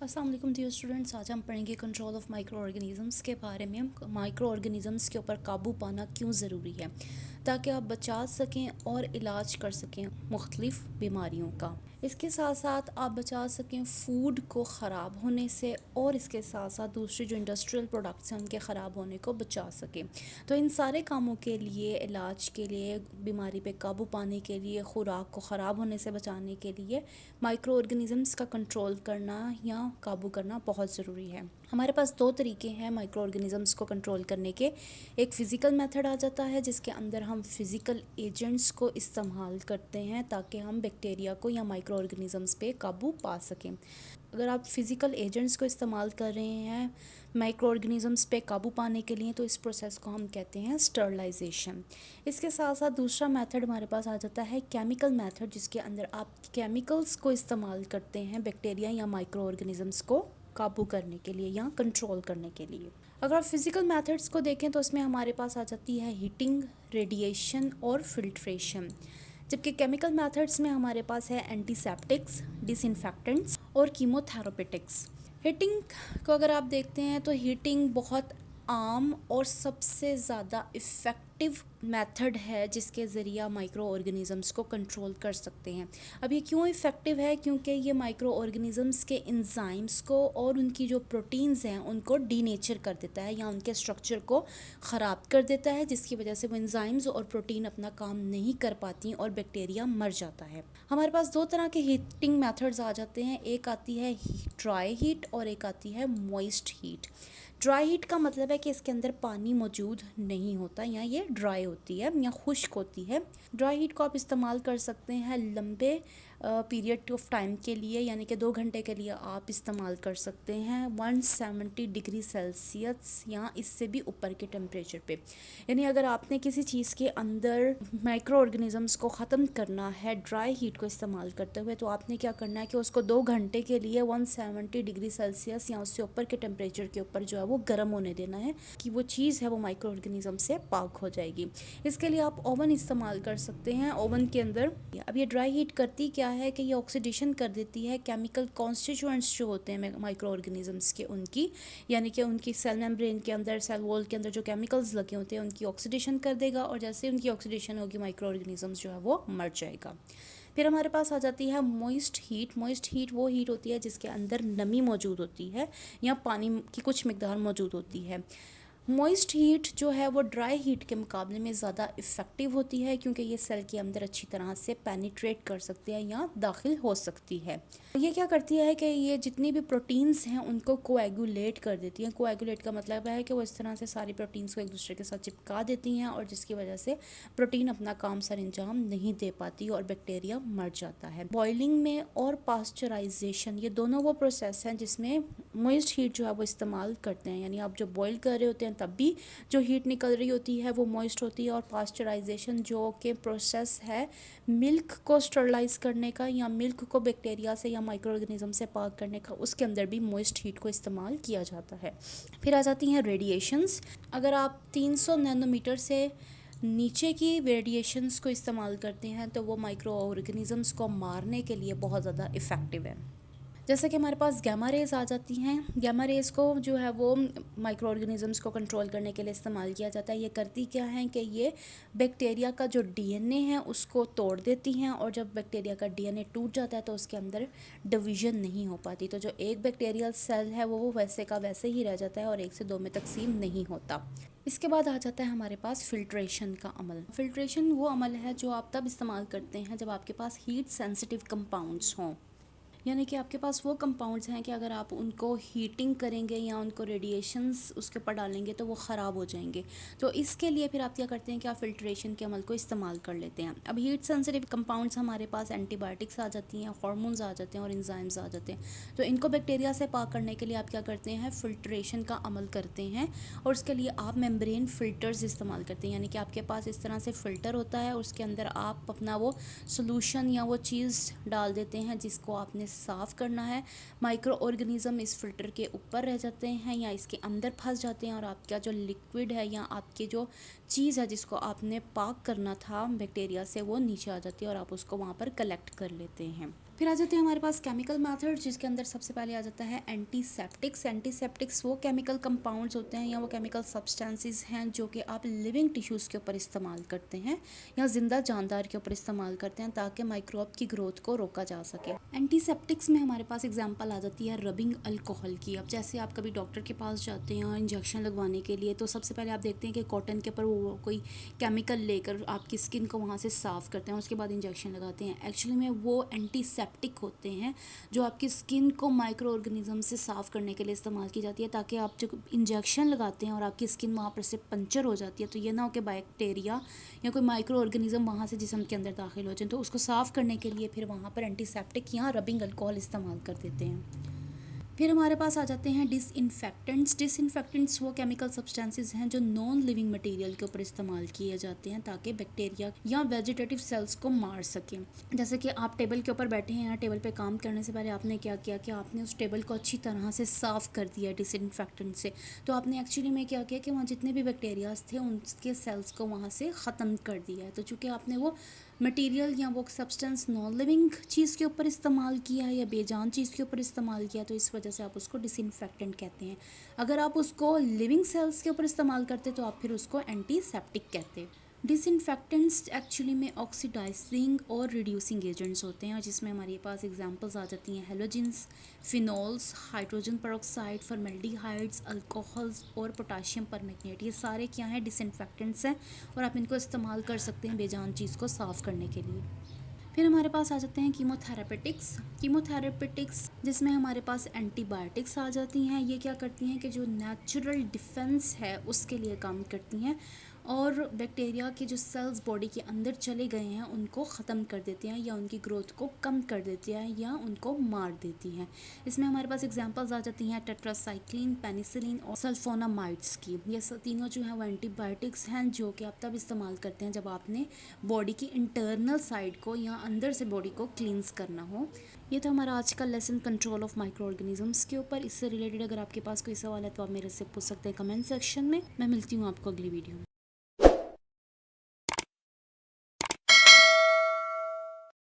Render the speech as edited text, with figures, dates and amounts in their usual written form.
अस्सलाम वालेकुम dear students. आज हम पढ़ेंगे कंट्रोल ऑफ माइक्रो ऑर्गेनिज़म्स के बारे में। माइक्रो ऑर्गेनिज़म्स के ऊपर काबू पाना क्यों ज़रूरी है, ताकि आप बचा सकें और इलाज कर सकें मुख्तलिफ़ बीमारियों का। इसके साथ साथ आप बचा सकें फूड को ख़राब होने से, और इसके साथ साथ दूसरे जो इंडस्ट्रियल प्रोडक्ट्स हैं उनके ख़राब होने को बचा सकें। तो इन सारे कामों के लिए, इलाज के लिए, बीमारी पे काबू पाने के लिए, खुराक को ख़राब होने से बचाने के लिए माइक्रो ऑर्गेनिज़म्स का कंट्रोल करना या काबू करना बहुत ज़रूरी है। हमारे पास दो तरीके हैं माइक्रो ऑर्गेनिज़म्स को कंट्रोल करने के। एक फ़िज़िकल मेथड आ जाता है जिसके अंदर हम फ़िज़िकल एजेंट्स को इस्तेमाल करते हैं ताकि हम बैक्टीरिया को या माइक्रो ऑर्गेनिज़म्स पे काबू पा सकें। अगर आप फ़िज़िकल एजेंट्स को इस्तेमाल कर रहे हैं माइक्रो ऑर्गेनिज़म्स पे काबू पाने के लिए, तो इस प्रोसेस को हम कहते हैं स्टरलाइजेशन। इसके साथ साथ दूसरा मेथड हमारे पास आ जाता है केमिकल मेथड, जिसके अंदर आप केमिकल्स को इस्तेमाल करते हैं बैक्टीरिया या माइक्रो ऑर्गेनिज़म्स को काबू करने के लिए या कंट्रोल करने के लिए। अगर आप फिज़िकल मेथड्स को देखें तो उसमें हमारे पास आ जाती है हीटिंग, रेडिएशन और फिल्ट्रेशन। जबकि केमिकल मेथड्स में हमारे पास है एंटीसेप्टिक्स, डिसइंफेक्टेंट्स और कीमोथेरापेटिक्स। हीटिंग को अगर आप देखते हैं तो हीटिंग बहुत आम और सबसे ज़्यादा इफ़ेक्टिव मेथड है जिसके ज़रिए माइक्रो ऑर्गेनिज़म्स को कंट्रोल कर सकते हैं। अब ये क्यों इफ़ेक्टिव है? क्योंकि ये माइक्रो ऑर्गेनिज़म्स के एंजाइम्स को और उनकी जो प्रोटीन्स हैं उनको डीनेचर कर देता है या उनके स्ट्रक्चर को ख़राब कर देता है, जिसकी वजह से वो एंजाइम्स और प्रोटीन अपना काम नहीं कर पाती और बैक्टीरिया मर जाता है। हमारे पास दो तरह के हीटिंग मेथड्स आ जाते हैं। एक आती है ड्राई हीट और एक आती है मॉइस्ट हीट। ड्राई हीट का मतलब है कि इसके अंदर पानी मौजूद नहीं होता या ये ड्राई होती है या खुश्क होती है। ड्राई हीट को आप इस्तेमाल कर सकते हैं लंबे पीरियड ऑफ टाइम के लिए, यानी कि 2 घंटे के लिए आप इस्तेमाल कर सकते हैं 170 डिग्री सेल्सियस या इससे भी ऊपर के टेम्परेचर पे। यानी अगर आपने किसी चीज़ के अंदर माइक्रो ऑर्गेनिज़म्स को ख़त्म करना है ड्राई हीट को इस्तेमाल करते हुए, तो आपने क्या करना है कि उसको 2 घंटे के लिए 170 डिग्री सेल्सियस या उससे ऊपर के टेम्परेचर के ऊपर जो है वो गर्म होने देना है कि वो चीज़ है वो माइक्रो ऑर्गेनिज़म से पाक हो जाएगी। इसके लिए आप ओवन इस्तेमाल कर सकते हैं। ओवन के अंदर अब ये ड्राई हीट करती क्या है कि ये ऑक्सीडेशन कर देती है केमिकल कॉन्स्टिट्यूएंट्स जो होते हैं माइक्रो ऑर्गेनिज़म्स के, उनकी, यानी कि उनकी सेल मेम्ब्रेन के अंदर, सेल वॉल के अंदर जो केमिकल्स लगे होते हैं उनकी ऑक्सीडेशन कर देगा, और जैसे उनकी ऑक्सीडेशन होगी माइक्रो ऑर्गेनिज़म्स जो है वो मर जाएगा। फिर हमारे पास आ जाती है मॉइस्ट हीट। मॉइस्ट हीट वो हीट होती है जिसके अंदर नमी मौजूद होती है या पानी की कुछ मिकदार मौजूद होती है। मॉइस्ट हीट जो है वो ड्राई हीट के मुकाबले में ज़्यादा इफ़ेक्टिव होती है क्योंकि ये सेल के अंदर अच्छी तरह से पेनिट्रेट कर सकती है या दाखिल हो सकती है। ये क्या करती है कि ये जितनी भी प्रोटीन्स हैं उनको कोएगुलेट कर देती हैं। कोएगुलेट का मतलब है कि वो इस तरह से सारी प्रोटीन्स को एक दूसरे के साथ चिपका देती हैं, और जिसकी वजह से प्रोटीन अपना काम सर अंजाम नहीं दे पाती और बैक्टीरिया मर जाता है। बॉइलिंग में और पास्चराइजेशन, ये दोनों वो प्रोसेस हैं जिसमें मॉइस्ट हीट जो है वो इस्तेमाल करते हैं। यानी आप जब बॉईल कर रहे होते हैं तब भी जो हीट निकल रही होती है वो मॉइस्ट होती है, और पास्चराइजेशन जो कि प्रोसेस है मिल्क को स्टरलाइज करने का या मिल्क को बैक्टीरिया से या माइक्रो ऑर्गेनिज्म से पाक करने का, उसके अंदर भी मॉइस्ट हीट को इस्तेमाल किया जाता है। फिर आ जाती हैं रेडिएशंस। अगर आप 300 नैनोमीटर से नीचे की रेडिएशंस को इस्तेमाल करते हैं तो वो माइक्रो ऑर्गेनिज़म्स को मारने के लिए बहुत ज़्यादा इफ़ेक्टिव है। जैसे कि हमारे पास गैमा रेज़ आ जाती हैं। गैमा रेज़ को जो है वो माइक्रो ऑर्गेनिज़म्स को कंट्रोल करने के लिए इस्तेमाल किया जाता है। ये करती क्या है कि ये बैक्टीरिया का जो डीएनए है उसको तोड़ देती हैं, और जब बैक्टीरिया का डीएनए टूट जाता है तो उसके अंदर डिवीज़न नहीं हो पाती। तो जो एक बैक्टीरियल सेल है वो वैसे का वैसे ही रह जाता है और 1 से 2 में तकसीम नहीं होता। इसके बाद आ जाता है हमारे पास फ़िल्ट्रेशन का अमल। फ़िल्ट्रेशन वो अमल है जो आप तब इस्तेमाल करते हैं जब आपके पास हीट सेंसिटिव कंपाउंड्स हों, यानी कि आपके पास वो कंपाउंड्स हैं कि अगर आप उनको हीटिंग करेंगे या उनको रेडिएशंस उसके ऊपर डालेंगे तो वो ख़राब हो जाएंगे। तो इसके लिए फिर आप क्या करते हैं कि आप फ़िल्ट्रेशन के अमल को इस्तेमाल कर लेते हैं। अब हीट सेंसिटिव कंपाउंड्स हमारे पास एंटीबायोटिक्स आ जाती हैं, हार्मोन्स आ जाते हैं और एंजाइम्स आ जाते हैं। तो इनको बैक्टीरिया से पाक करने के लिए आप क्या करते हैं, फ़िल्ट्रेशन का अमल करते हैं, और उसके लिए आप मेम्ब्रेन फ़िल्टर्स इस्तेमाल करते हैं। यानी कि आपके पास इस तरह से फ़िल्टर होता है, उसके अंदर आप अपना वो सोल्यूशन या वो चीज़ डाल देते हैं जिसको आपने साफ़ करना है। माइक्रो ऑर्गेनिज़म इस फ़िल्टर के ऊपर रह जाते हैं या इसके अंदर फंस जाते हैं, और आपका जो लिक्विड है या आपकी जो चीज़ है जिसको आपने पाक करना था बैक्टीरिया से, वो नीचे आ जाती है और आप उसको वहाँ पर कलेक्ट कर लेते हैं। फिर आ जाते हैं हमारे पास केमिकल मेथड, जिसके अंदर सबसे पहले आ जाता है एंटीसेप्टिक्स। एंटीसेप्टिक्स वो केमिकल कंपाउंड्स होते हैं या वो केमिकल सब्सटेंसेस हैं जो कि आप लिविंग टिश्यूज़ के ऊपर इस्तेमाल करते हैं या ज़िंदा जानदार के ऊपर इस्तेमाल करते हैं ताकि माइक्रोब की ग्रोथ को रोका जा सके। एंटीसेप्टिक्स में हमारे पास एग्जांपल आ जाती है रबिंग अल्कोहल की। अब जैसे आप कभी डॉक्टर के पास जाते हैं इंजेक्शन लगवाने के लिए, तो सबसे पहले आप देखते हैं कि कॉटन के ऊपर वो कोई केमिकल लेकर आपकी स्किन को वहाँ से साफ़ करते हैं, उसके बाद इंजेक्शन लगाते हैं। एक्चुअली में वो एंटीसेप्टिक होते हैं जो आपकी स्किन को माइक्रो ऑर्गेनिज्म से साफ़ करने के लिए इस्तेमाल की जाती है, ताकि आप जब इंजेक्शन लगाते हैं और आपकी स्किन वहाँ पर से पंचर हो जाती है तो ये ना हो कि बैक्टीरिया या कोई माइक्रो ऑर्गेनिज्म वहाँ से जिस्म के अंदर दाखिल हो जाए, तो उसको साफ़ करने के लिए फिर वहाँ पर एंटीसेप्टिक या रबिंग अल्कोहल इस्तेमाल कर देते हैं। फिर हमारे पास आ जाते हैं डिसइंफेक्टेंट्स। डिसइंफेक्टेंट्स वो केमिकल सब्सटेंसेस हैं जो नॉन लिविंग मटेरियल के ऊपर इस्तेमाल किए जाते हैं ताकि बैक्टीरिया या वेजिटेटिव सेल्स को मार सकें। जैसे कि आप टेबल के ऊपर बैठे हैं, टेबल पे काम करने से पहले आपने क्या किया कि आपने उस टेबल को अच्छी तरह से साफ़ कर दिया डिसइंफेक्टेंट से, तो आपने एक्चुअली में क्या किया कि वहाँ जितने भी बैक्टीरियाज थे उनके सेल्स को वहाँ से ख़त्म कर दिया है। तो चूँकि आपने वो मटेरियल या वो सब्सटेंस नॉन लिविंग चीज़ के ऊपर इस्तेमाल किया है या बेजान चीज़ के ऊपर इस्तेमाल किया, तो इस वजह से आप उसको डिसइंफेक्टेंट कहते हैं। अगर आप उसको लिविंग सेल्स के ऊपर इस्तेमाल करते तो आप फिर उसको एंटीसेप्टिक कहते हैं। डिसइंफेक्टेंट्स एक्चुअली में ऑक्सीडाइजिंग और रिड्यूसिंग एजेंट्स होते हैं, जिसमें हमारे पास एग्जांपल्स आ जाती हैं halogens, phenols, hydrogen peroxide, formaldehydes, alcohols और पोटाशियम परमैंगनेट। ये सारे क्या हैं, डिसइंफेक्टेंट्स हैं और आप इनको इस्तेमाल कर सकते हैं बेजान चीज़ को साफ़ करने के लिए। फिर हमारे पास आ जाते हैं कीमोथेरेपेटिक्स। कीमोथेरेपेटिक्स जिसमें हमारे पास एंटीबायोटिक्स आ जाती हैं। ये क्या करती हैं कि जो नेचुरल डिफेंस है उसके लिए काम करती हैं और बैक्टीरिया के जो सेल्स बॉडी के अंदर चले गए हैं उनको ख़त्म कर देती हैं या उनकी ग्रोथ को कम कर देती हैं या उनको मार देती हैं। इसमें हमारे पास एग्जांपल्स आ जाती हैं टेट्रासाइक्लिन, पेनिसिलिन और सल्फोनामाइड्स की। ये तीनों जो हैं वो एंटीबायोटिक्स हैं जो कि आप तब इस्तेमाल करते हैं जब आपने बॉडी की इंटरनल साइड को या अंदर से बॉडी को क्लींस करना हो। ये तो हमारा आज का lesson control of micro organisms के ऊपर। इससे रिलेटेड अगर आपके पास कोई सवाल है तो आप मेरे से पूछ सकते हैं कमेंट सेक्शन में। मैं मिलती हूँ आपको अगली वीडियो में।